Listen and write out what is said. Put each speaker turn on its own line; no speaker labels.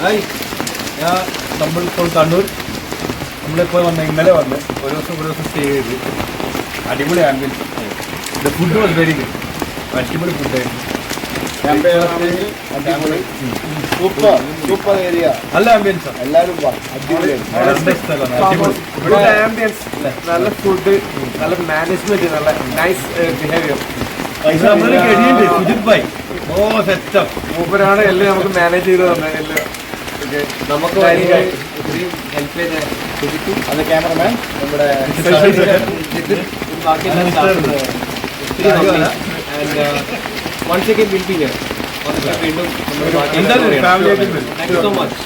Hi, നമ്മളിപ്പോൾ കണ്ണൂർ. നമ്മളിപ്പോൾ ഇന്നലെ വന്ന് ഒരു ദിവസം സ്റ്റേ ചെയ്ത് അടിപൊളി ambience. The food was very good. അടിപൊളി ഫുഡായിരുന്നു.
സൂപ്പർ ഏരിയ,
നല്ല ആംബിയൻസ്.
എല്ലാവരും
ആംബിയൻസ്, നല്ല ഫുഡ്, നല്ല മാനേജ്മെന്റ്, നല്ല നൈസ് ബിഹേവിയർ.
സുജിത് ഭായ്
മൂപ്പരാണ് എല്ലാം നമുക്ക് മാനേജ് ചെയ്ത് തന്നെ എല്ലാം. നമുക്ക് ഹെൽപ്പ് ചെയ്ത
അത് ക്യാമറമാൻ നമ്മുടെ
once again we'll be here. വീണ്ടും
ഫാമിലി ആയിട്ട്
താങ്ക് യു സോ മച്ച്.